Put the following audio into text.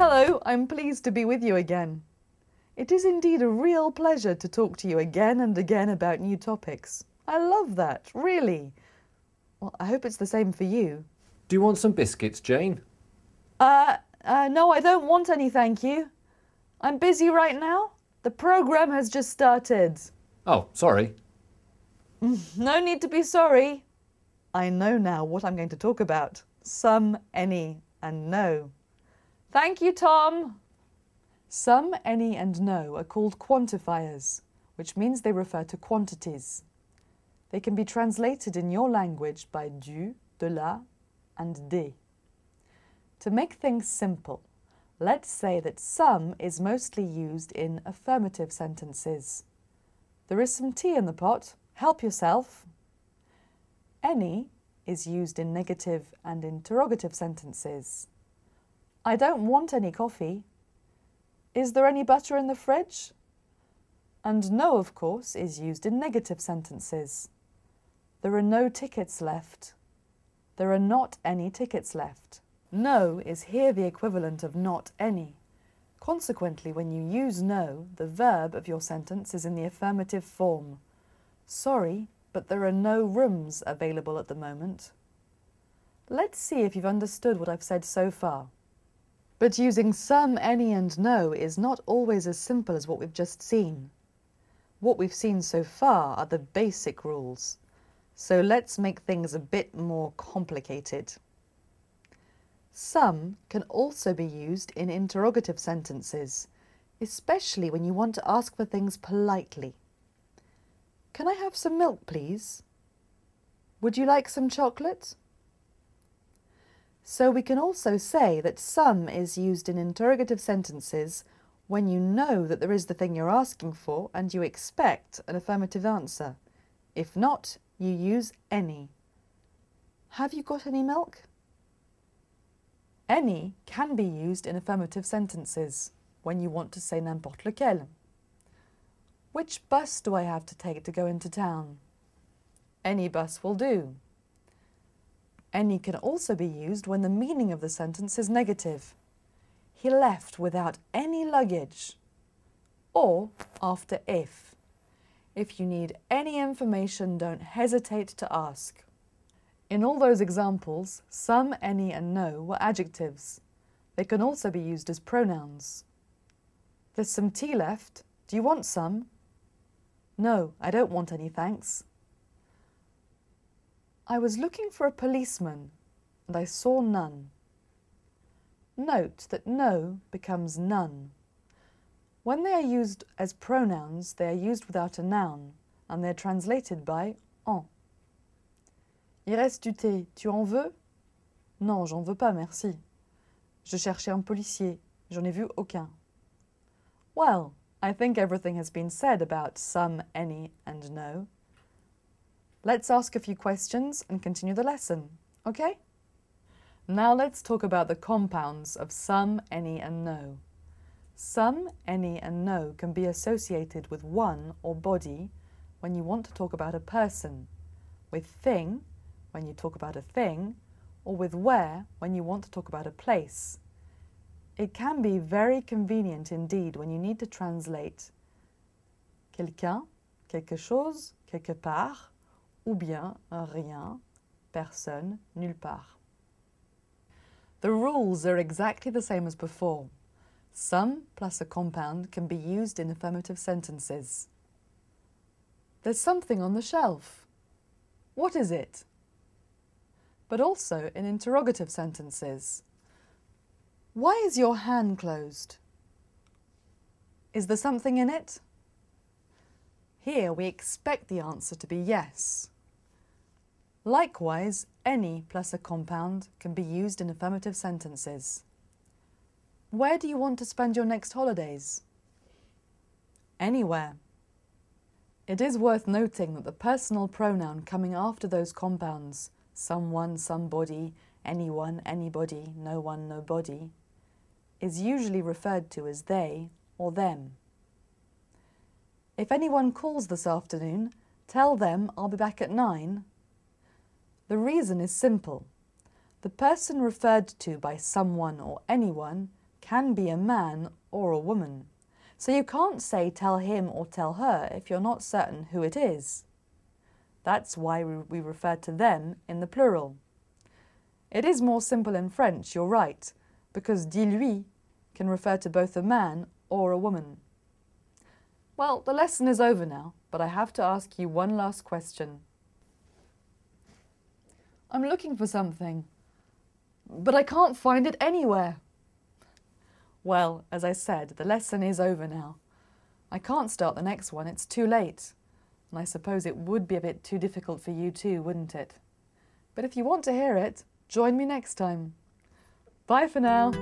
Hello, I'm pleased to be with you again. It is indeed a real pleasure to talk to you again and again about new topics. I love that, really. Well, I hope it's the same for you. Do you want some biscuits, Jane? No, I don't want any, thank you. I'm busy right now. The programme has just started. Oh, sorry. No need to be sorry. I know now what I'm going to talk about. Some, any, and no. Thank you, Tom. Some, any, and no are called quantifiers, which means they refer to quantities. They can be translated in your language by du, de la, and des. To make things simple, let's say that some is mostly used in affirmative sentences. There is some tea in the pot. Help yourself. Any is used in negative and interrogative sentences. I don't want any coffee. Is there any butter in the fridge? And no, of course, is used in negative sentences. There are no tickets left. There are not any tickets left. No is here the equivalent of not any. Consequently, when you use no, the verb of your sentence is in the affirmative form. Sorry, but there are no rooms available at the moment. Let's see if you've understood what I've said so far. But using some, any, and no is not always as simple as what we've just seen. What we've seen so far are the basic rules. So let's make things a bit more complicated. Some can also be used in interrogative sentences, especially when you want to ask for things politely. Can I have some milk, please? Would you like some chocolate? So we can also say that some is used in interrogative sentences when you know that there is the thing you're asking for and you expect an affirmative answer. If not, you use any. Have you got any milk? Any can be used in affirmative sentences when you want to say n'importe lequel. Which bus do I have to take to go into town? Any bus will do. Any can also be used when the meaning of the sentence is negative. He left without any luggage. Or after if. If you need any information, don't hesitate to ask. In all those examples, some, any, and no were adjectives. They can also be used as pronouns. There's some tea left. Do you want some? No, I don't want any, thanks. I was looking for a policeman, and I saw none. Note that no becomes none. When they are used as pronouns, they are used without a noun, and they are translated by en. Il reste du thé, tu en veux? Non, j'en veux pas, merci. Je cherchais un policier, j'en ai vu aucun. Well, I think everything has been said about some, any, and no. Let's ask a few questions and continue the lesson, okay? Now let's talk about the compounds of some, any, and no. Some, any, and no can be associated with one or body when you want to talk about a person, with thing when you talk about a thing, or with where when you want to talk about a place. It can be very convenient indeed when you need to translate quelqu'un, quelque chose, quelque part, ou bien rien, personne, nulle part. The rules are exactly the same as before. Some plus a compound can be used in affirmative sentences. There's something on the shelf. What is it? But also in interrogative sentences. Why is your hand closed? Is there something in it? Here we expect the answer to be yes. Likewise, any plus a compound can be used in affirmative sentences. Where do you want to spend your next holidays? Anywhere. It is worth noting that the personal pronoun coming after those compounds, someone, somebody, anyone, anybody, no one, nobody, is usually referred to as they or them. If anyone calls this afternoon, tell them I'll be back at 9. The reason is simple. The person referred to by someone or anyone can be a man or a woman. So you can't say tell him or tell her if you're not certain who it is. That's why we refer to them in the plural. It is more simple in French, you're right, because dis-lui can refer to both a man or a woman. Well, the lesson is over now, but I have to ask you one last question. I'm looking for something, but I can't find it anywhere. Well, as I said, the lesson is over now. I can't start the next one, it's too late. And I suppose it would be a bit too difficult for you too, wouldn't it? But if you want to hear it, join me next time. Bye for now.